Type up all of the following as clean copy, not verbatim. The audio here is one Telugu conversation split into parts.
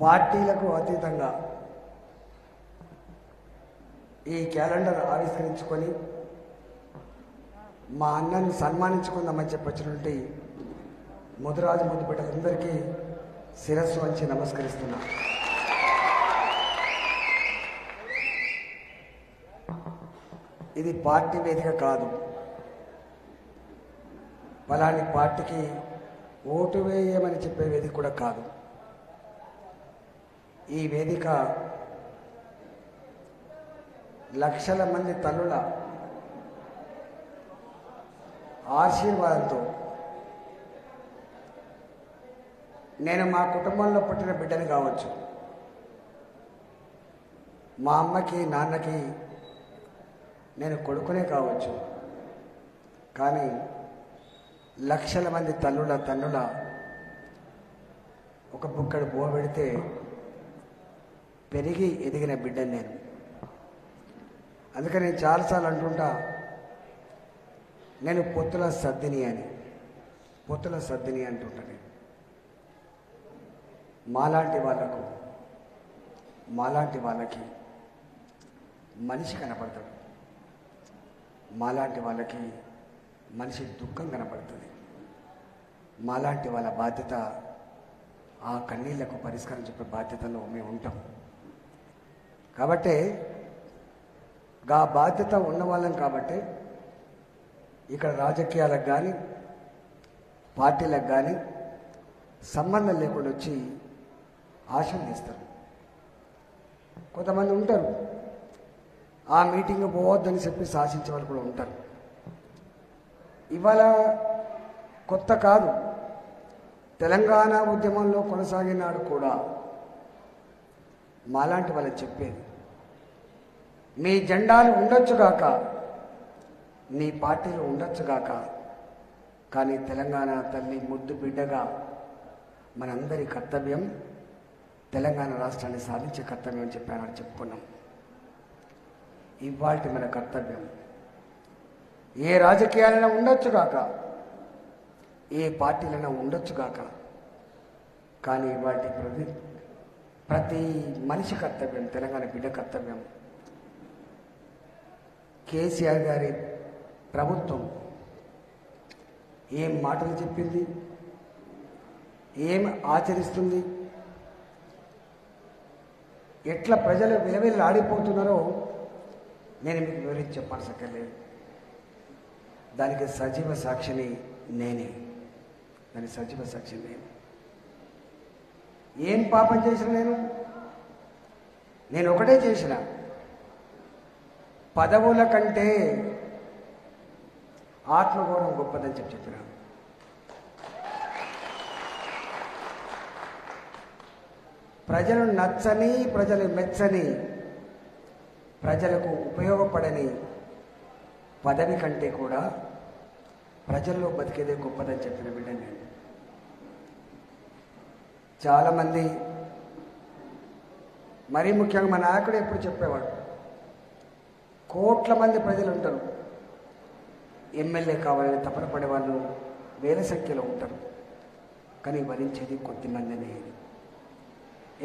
పార్టీలకు అతీతంగా ఈ క్యాలెండర్ ఆవిష్కరించుకొని మా అన్నను సన్మానించుకుందామని చెప్పొచ్చినటువంటి ముదిరాజు ముద్దు బిడ్డలందరికీ శిరస్సు వంచి నమస్కరిస్తున్నా. ఇది పార్టీ వేదిక కాదు, పలాని పార్టీకి ఓటు వేయమని చెప్పే వేదిక కూడా కాదు. ఈ వేదిక లక్షల మంది తల్లుల ఆశీర్వాదంతో నేను మా కుటుంబంలో పుట్టిన బిడ్డని కావచ్చు, మా అమ్మకి నాన్నకి నేను కొడుకునే కావచ్చు, కానీ లక్షల మంది తల్లుల తండ్రుల ఒక బుక్కడు బువ్వ పెడితే పెరిగి ఎదిగిన బిడ్డని నేను. అందుకని నేను చాలాసార్లు అంటుంటా, నేను పొత్తుల సద్దిని అని, పొత్తుల సద్దిని అంటుంటాను. మాలాంటి వాళ్ళకి మనిషి కనపడతాడు, మాలాంటి వాళ్ళకి మనిషి దుఃఖం కనపడుతుంది, మాలాంటి వాళ్ళ బాధ్యత ఆ కన్నీళ్లకు పరిష్కారం చెప్పే బాధ్యతలో మేము ఉంటాం. కాబట్టి ఆ బాధ్యత ఉన్నవాళ్ళం కాబట్టి ఇక్కడ రాజకీయాలకు కానీ పార్టీలకు కానీ సంబంధం లేకుండా వచ్చి ఆశీర్వదిస్తారు. కొంతమంది ఉంటారు ఆ మీటింగ్ పోవద్దని చెప్పి శాసించే వాళ్ళు కూడా ఉంటారు. ఇవాళ కొత్త కాదు, తెలంగాణ ఉద్యమంలో కొనసాగినాడు కూడా మాలాంటి వాళ్ళు చెప్పేది, మీ జెండాలు ఉండొచ్చుగాక, నీ పార్టీలు ఉండొచ్చుగాక, కానీ తెలంగాణ తల్లి ముద్దు బిడ్డగా మనందరి కర్తవ్యం తెలంగాణ రాష్ట్రాన్ని సాధించే కర్తవ్యం అని చెప్పానని చెప్పుకున్నాం. ఇవాల్టి మన కర్తవ్యం ఏ రాజకీయాలైనా ఉండొచ్చుగాక, ఏ పార్టీలైనా ఉండొచ్చుగాక, కానీ వాటి ప్రతి మనిషి కర్తవ్యం, తెలంగాణ బిడ్డ కర్తవ్యం. కేసీఆర్ గారి ప్రభుత్వం ఏం మాటలు చెప్పింది, ఏం ఆచరిస్తుంది, ఎట్లా ప్రజలు విలవిల్లు ఆడిపోతున్నారో నేను మీకు వివరించి చెప్పాల్సక్కర్లేదు. దానికి సజీవ సాక్షిని నేనే, దానికి సజీవ సాక్షిని నేను. ఏం పాపం చేసిన నేను ఒకటే చేసిన, పదవుల కంటే ఆత్మగౌరవం గొప్పదని చెప్పిన. ప్రజలు నచ్చని, ప్రజలు మెచ్చని, ప్రజలకు ఉపయోగపడని పదవి కంటే కూడా ప్రజల్లో బతికేదే గొప్పదని చెప్పిన బిడ్డ నేను. చాలామంది, మరీ ముఖ్యంగా మా నాయకుడు ఎప్పుడు చెప్పేవాడు, కోట్ల మంది ప్రజలు ఉంటారు, ఎమ్మెల్యే కావాలని తపన పడే వాళ్ళు వేల సంఖ్యలో ఉంటారు, కానీ వరించేది కొద్దిమందినే.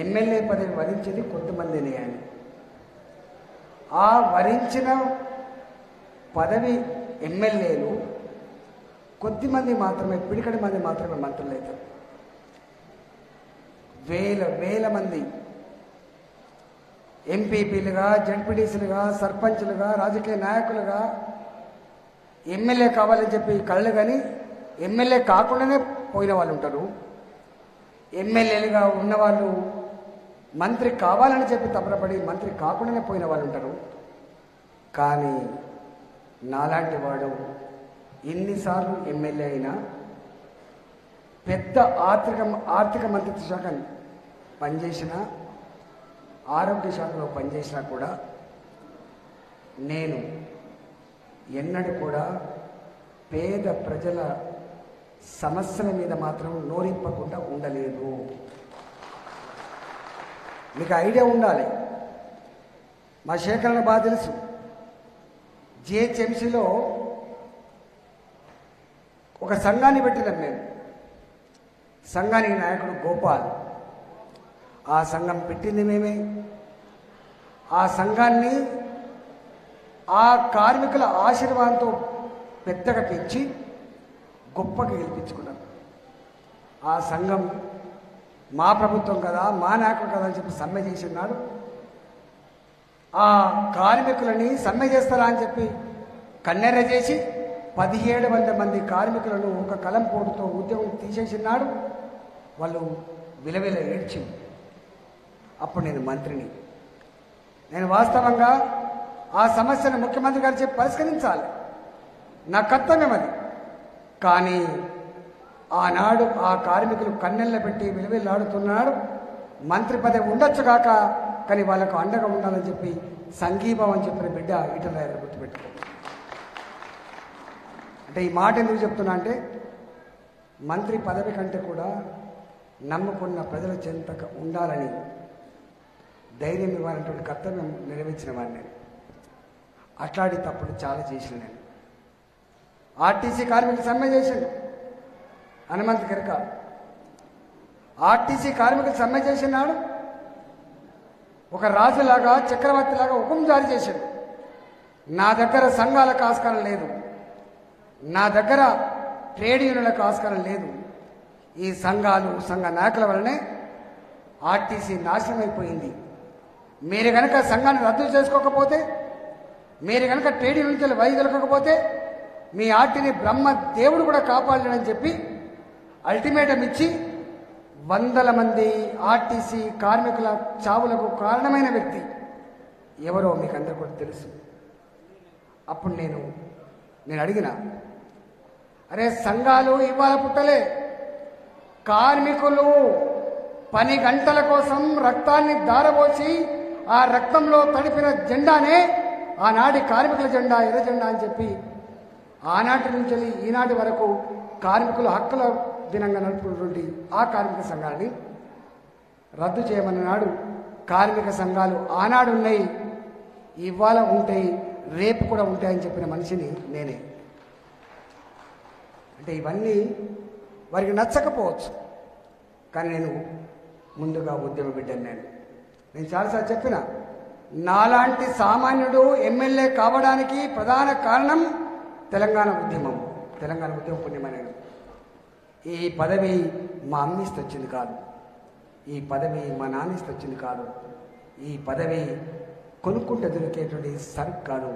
ఎమ్మెల్యే పదవి వరించేది కొద్దిమందినే అని. ఆ వరించిన పదవి ఎమ్మెల్యేలు కొద్దిమంది మాత్రమే, పిడికడి మంది మాత్రమే మంత్రులు అవుతారు. వేల మంది ఎంపీపీలుగా, జడ్పీటీసీలుగా, సర్పంచులుగా, రాజకీయ నాయకులుగా ఎమ్మెల్యే కావాలని చెప్పి కళ్ళు కానీ ఎమ్మెల్యే కాకుండానే పోయిన వాళ్ళు ఉంటారు. ఎమ్మెల్యేలుగా ఉన్నవాళ్ళు మంత్రి కావాలని చెప్పి తపనపడి మంత్రి కాకుండానే పోయిన వాళ్ళు ఉంటారు. కానీ నాలాంటి వాడు ఎన్నిసార్లు ఎమ్మెల్యే అయినా, పెద్ద ఆర్థిక మంత్రిత్వ శాఖ పనిచేసిన, ఆరోగ్య శాఖలో పనిచేసినా కూడా నేను ఎన్నడూ కూడా పేద ప్రజల సమస్యల మీద మాత్రం నోరింపకుండా ఉండలేదు. మీకు ఐడియా ఉండాలి, మా శేఖరణ బాగా తెలుసు. జిహెచ్ఎంసీలో ఒక సంఘాన్ని పెట్టినాం మేము. సంఘానికి నాయకుడు గోపాల్. ఆ సంఘం పెట్టింది మేమే. ఆ సంఘాన్ని ఆ కార్మికుల ఆశీర్వాదంతో పెద్దగా పెంచి గొప్పగా గెలిపించుకున్నాం. ఆ సంఘం మా ప్రభుత్వం కదా, మా నాయకుడు కదా అని చెప్పి సమ్మె చేసినాడు. ఆ కార్మికులని సమ్మె చేస్తారా అని చెప్పి కన్నెర్ర చేసి 1700 మంది కార్మికులను ఒక కలం పోటుతో ఉద్యోగం తీసేసినాడు. వాళ్ళు విలవిల ఏడ్చి, అప్పుడు నేను మంత్రిని. నేను వాస్తవంగా ఆ సమస్యను ముఖ్యమంత్రి గారు చెప్పి పరిష్కరించాలి, నా కర్తవ్యం అది. కానీ ఆనాడు ఆ కార్మికులు కన్నెళ్ళ పెట్టి విలువెల్లాడుతున్నాడు. మంత్రి పదవి ఉండొచ్చు కాక, కానీ వాళ్ళకు అండగా ఉండాలని చెప్పి సంఘీభావం అని చెప్పిన బిడ్డ ఈటల రాజేందర్ గుర్తుపెట్టుకో. అంటే ఈ మాట ఎందుకు చెప్తున్నా అంటే, మంత్రి పదవి కంటే కూడా నమ్ముకున్న ప్రజల చెంతక ఉండాలని ధైర్యం ఇవ్వాలన్నటువంటి కర్తవ్యం నెరవేర్చిన వాడిని నేను. అట్లాంటి తప్పుడు చాలా చేసిన నేను. ఆర్టీసీ కార్మికులు సమ్మె చేసిండు, హనుమంత్ గిరక ఆర్టీసీ కార్మికులు సమ్మె చేసినాడు. ఒక రాజులాగా చక్రవర్తిలాగా హుకుం జారీ చేశాడు. నా దగ్గర సంఘాలకు ఆస్కారం లేదు, నా దగ్గర ట్రేడ్ యూనియన్లకు ఆస్కారం లేదు. ఈ సంఘాలు సంఘ నాయకుల వల్లనే ఆర్టీసీ నాశనం అయిపోయింది. మీరు కనుక సంఘాన్ని రద్దు చేసుకోకపోతే, మీరు కనుక ట్రేడ్ యూనియన్లు వైదొలకపోతే మీ ఆర్టీని బ్రహ్మ దేవుడు కూడా కాపాడలేడని చెప్పి అల్టిమేటం ఇచ్చి 100 మంది ఆర్టీసీ కార్మికుల చావులకు కారణమైన వ్యక్తి ఎవరో మీకు అందరూ కూడా తెలుసు. అప్పుడు నేను అడిగిన, అరే సంఘాలు ఇవాళ పుట్టలే, కార్మికులు పని గంటల కోసం రక్తాన్ని దారబోసి ఆ రక్తంలో తడిపిన జెండానే ఆనాటి కార్మికుల జెండా, ఎర్ర జెండా అని చెప్పి ఆనాటి నుంచి ఈనాటి వరకు కార్మికుల హక్కుల దినంగా నడుపుతున్నటువంటి ఆ కార్మిక సంఘాన్ని రద్దు చేయమన్నాడు. కార్మిక సంఘాలు ఆనాడు ఉన్నాయి, ఇవాళ ఉంటాయి, రేపు కూడా ఉంటాయని చెప్పిన మనిషిని నేనే. అంటే ఇవన్నీ వారికి నచ్చకపోవచ్చు, కానీ నేను ముందుగా ఉద్యమ బిడ్డను. నేను చాలాసార్లు చెప్పిన, నాలాంటి సామాన్యుడు ఎమ్మెల్యే కావడానికి ప్రధాన కారణం తెలంగాణ ఉద్యమం పుణ్యమనేది. ఈ పదవి మా అమ్మిస్తే వచ్చింది కాదు, ఈ పదవి మా నాన్నిస్తే వచ్చింది కాదు, ఈ పదవి కొనుక్కుంటే దొరికేటువంటి సరుకు కాదు.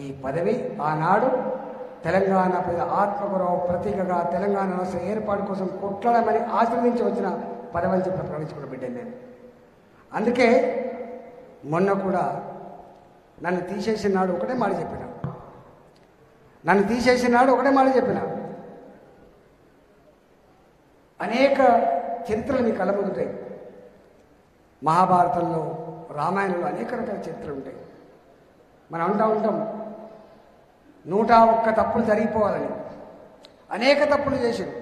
ఈ పదవి ఆనాడు తెలంగాణ ప్రజల ఆత్మగౌరవ ప్రతీకగా తెలంగాణ రాష్ట్ర ఏర్పాటు కోసం కొట్లాడమని ఆశీర్వదించి వచ్చిన పదవి అని చెప్పి ప్రకటించుకున్న బిడ్డను నేను. అందుకే మొన్న కూడా నన్ను తీసేసిన నాడు ఒకటే మాట చెప్పిన, అనేక చరిత్రలు మీ కళ్ళ ముందుంటాయి. మహాభారతంలో, రామాయణంలో అనేక రకాల చరిత్రలు ఉంటాయి. మనం అంటూ ఉంటాం 101 తప్పులు జరిగిపోవాలని. అనేక తప్పులు చేసిండు,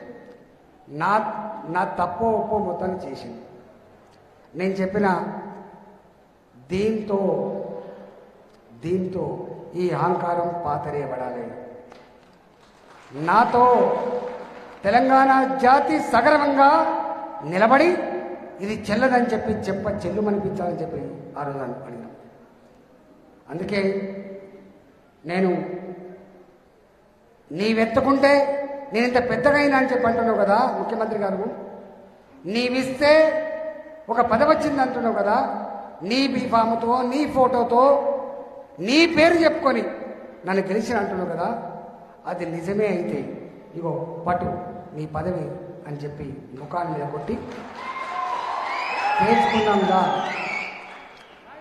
నా తప్పో ఒప్పో మొత్తాన్ని చేసిండు. నేను చెప్పిన దీంతో ఈ అహంకారం పాతరేయబడాలి. నాతో తెలంగాణ జాతి సగర్వంగా నిలబడి ఇది చెల్లదని చెప్పి చెల్లుమనిపించాలని చెప్పి ఆ రోజు అడిగిన. అందుకే నేను నీవెత్తుకుంటే నేను ఇంత పెద్దగా అయినా అని చెప్పి అంటున్నావు కదా ముఖ్యమంత్రి గారు, నీవిస్తే ఒక పదవి వచ్చింది అంటున్నావు కదా, నీ బీఫామ్తో, నీ ఫోటోతో, నీ పేరు చెప్పుకొని నన్ను గెలిచిన అంటున్నావు కదా, అది నిజమే అయితే ఇగో పట్టు నీ పదవి అని చెప్పి ముఖాన్ని మీద కొట్టి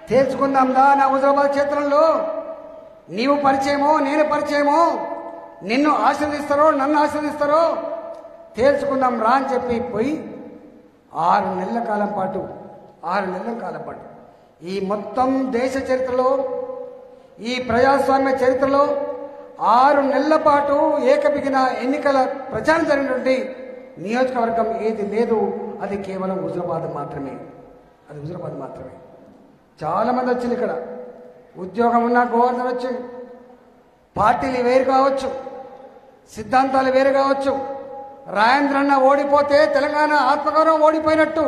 తేల్చుకుందాందా నా హుజరాబాద్ క్షేత్రంలో నీవు పరిచయమో నేను పరిచయమో, నిన్ను ఆశీర్దిస్తారో నన్ను ఆశీర్దిస్తారో తేల్చుకుందాం రా అని చెప్పి పోయి 6 నెలల కాలం పాటు ఈ మొత్తం దేశ చరిత్రలో, ఈ ప్రజాస్వామ్య చరిత్రలో 6 నెలల పాటు ఏకబిగిన ఎన్నికల ప్రచారం జరిగినటువంటి నియోజకవర్గం ఏది లేదు, అది కేవలం హుజరాబాద్ మాత్రమే. చాలామంది వచ్చింది ఇక్కడ. ఉద్యోగం ఉన్న గవర్నర్ వచ్చింది, పార్టీలు వేరు కావచ్చు, సిద్ధాంతాలు వేరు కావచ్చు. రాజేంద్రన్న ఓడిపోతే తెలంగాణ ఆత్మగౌరవం ఓడిపోయినట్టు,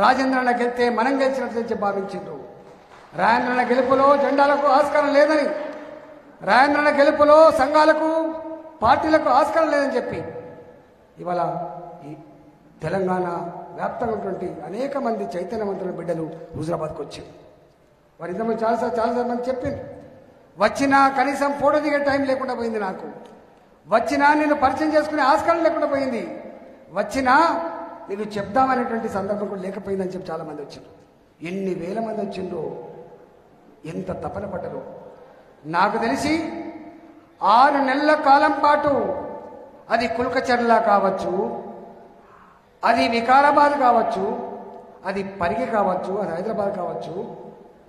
రాజేంద్రన్న గెలితే మనం గెలిచినట్లయితే భావించారు. రాజేంద్రన్న గెలుపులో జెండాలకు ఆస్కారం లేదని, రాజేంద్రన్న గెలుపులో సంఘాలకు పార్టీలకు ఆస్కారం లేదని చెప్పి ఇవాళ ఈ తెలంగాణ వ్యాప్తంగా ఉన్నటువంటి అనేక మంది చైతన్యవంతుల బిడ్డలు హుజురాబాద్కు వచ్చారు. వారి ఇంతమంది చాలాసార్లు మంది చెప్పింది, వచ్చినా కనీసం ఫోటో దిగే టైం లేకుండా పోయింది, నాకు వచ్చినా నేను పరిచయం చేసుకునే ఆస్కారం లేకుండా పోయింది, వచ్చినా నేను చెప్దామనేటువంటి సందర్భం కూడా లేకపోయిందని చెప్పి చాలామంది వచ్చారు. ఎన్ని వేల మంది వచ్చిండ్రో, ఎంత తపన పడ్డరు. నాకు తెలిసి 6 నెలల కాలం పాటు అది కుల్కచర్ల కావచ్చు, అది వికారాబాద్ కావచ్చు, అది పరిగి కావచ్చు, అది హైదరాబాద్ కావచ్చు,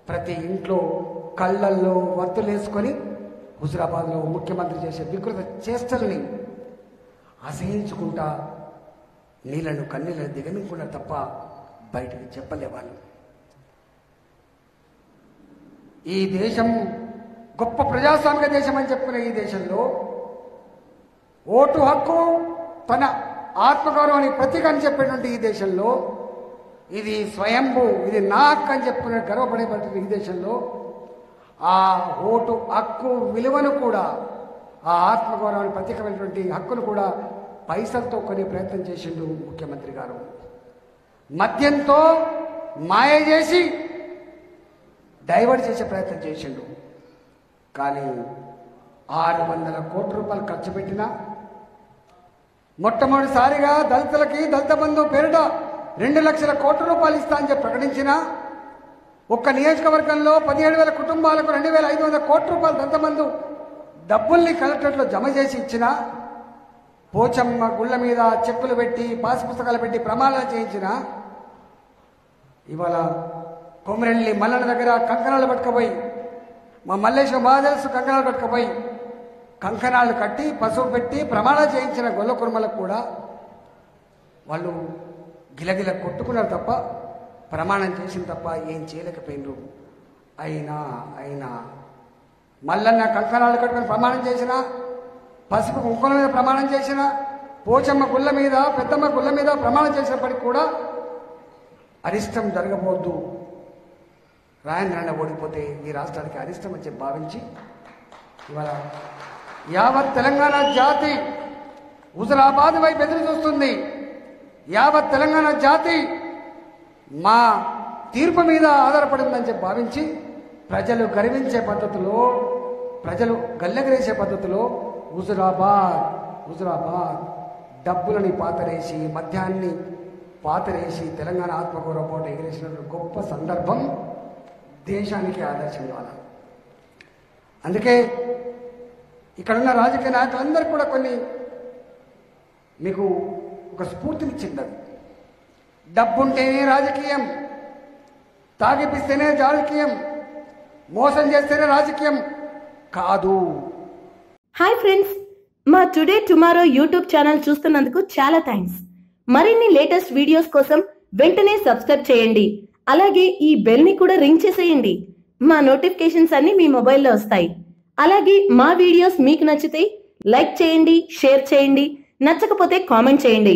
ప్రతి ఇంట్లో కళ్ళల్లో వత్తులేసుకొని హుజురాబాద్లో ముఖ్యమంత్రి చేసే వికృత చేష్టల్ని అసహించుకుంటా నీళ్లను కన్నీళ్ళను దిగమించుకుంటా తప్ప బయటికి చెప్పలేవాళ్ళు. ఈ దేశం గొప్ప ప్రజాస్వామిక దేశం అని చెప్పుకునే ఈ దేశంలో ఓటు హక్కు తన ఆత్మగౌరవానికి ప్రతీక అని చెప్పేటువంటి ఈ దేశంలో, ఇది స్వయంభూ, ఇది నా హక్కు అని చెప్పుకునే గర్వపడేటువంటి ఈ దేశంలో ఆ ఓటు హక్కు విలువను కూడా, ఆ ఆత్మగౌరవానికి ప్రతీకమైనటువంటి హక్కును కూడా పైసలతో కొనే ప్రయత్నం చేసిండు ముఖ్యమంత్రి గారు. మద్యంతో మాయ చేసి డైవర్ట్ చేసే ప్రయత్నం చేసిండు. కానీ 600 కోట్ల రూపాయలు ఖర్చు పెట్టినా, మొట్టమొదటిసారిగా దళితులకి దళిత బంధు పేరిట 2 లక్షల కోట్ల రూపాయలు ఇస్తా అని చెప్పి ప్రకటించిన, ఒక్క నియోజకవర్గంలో 17,000 కుటుంబాలకు 2,500 కోట్ల రూపాయలు దళిత బంధు డబ్బుల్ని కలెక్టరేట్లో జమ చేసి ఇచ్చిన, పోచమ్మ గుళ్ళ మీద చెక్కులు పెట్టి పాస్ పుస్తకాలు పెట్టి ప్రమాణాలు చేయించిన, ఇవాళ కొమరెల్లి మల్లన్న దగ్గర కంకణాలు పట్టుకుపోయి, మా మల్లేశ్వర మహాదేవ్స్ కంకణాలు పట్టుకుపోయి కంకణాలు కట్టి పసుపు పెట్టి ప్రమాణాలు చేయించిన గొల్ల కుర్మలకు కూడా వాళ్ళు గిలగిల కొట్టుకున్నారు తప్ప, ప్రమాణం చేసిన తప్ప ఏం చేయలేకపోయినరు. అయినా మల్లన్న కంకణాలు కట్టుకుని ప్రమాణం చేసిన, పసుపు కుంకుల మీద ప్రమాణం చేసిన, పోచమ్మ గుళ్ళ మీద పెద్దమ్మ గుళ్ళ మీద ప్రమాణం చేసినప్పటికీ కూడా అరిష్టం జరగబోద్దు, రాజేంద్రన్న ఓడిపోతే ఈ రాష్ట్రానికి అరిష్టం అని చెప్పి భావించి ఇవాళ యావత్ తెలంగాణ జాతి హుజురాబాద్ వైపు ఎదురు చూస్తుంది. యావత్ తెలంగాణ జాతి మా తీర్పు మీద ఆధారపడిందని చెప్పి భావించి ప్రజలు గర్వించే పద్ధతిలో, ప్రజలు గల్లెగరేసే పద్ధతిలో హుజురాబాద్ డబ్బులని పాతరేసి, మద్యాన్ని పాతరేసి తెలంగాణ ఆత్మగౌరవ పోట ఎగిరేసినటువంటి గొప్ప సందర్భం దేశానికి ఆదర్శం ఇవ్వాలి. అందుకే ఇక్కడున్న రాజకీయ నాయకులందరూ కూడా కొన్ని మీకు ఒక స్ఫూర్తినిచ్చింది. డబ్బుంటేనే రాజకీయం, తాగిపిస్తేనే రాజకీయం, మోసం చేస్తేనే రాజకీయం కాదు. హాయ్ ఫ్రెండ్స్, మా టుడే టుమారో యూట్యూబ్ ఛానల్ చూస్తున్నందుకు చాలా థ్యాంక్స్. మరిన్ని లేటెస్ట్ వీడియోస్ కోసం వెంటనే సబ్స్క్రైబ్ చేయండి. అలాగే ఈ బెల్ ని కూడా రింగ్ చేసేయండి. మా నోటిఫికేషన్స్ అన్ని మీ మొబైల్లో వస్తాయి. అలాగే మా వీడియోస్ మీకు నచ్చితే లైక్ చేయండి, షేర్ చేయండి, నచ్చకపోతే కామెంట్ చేయండి.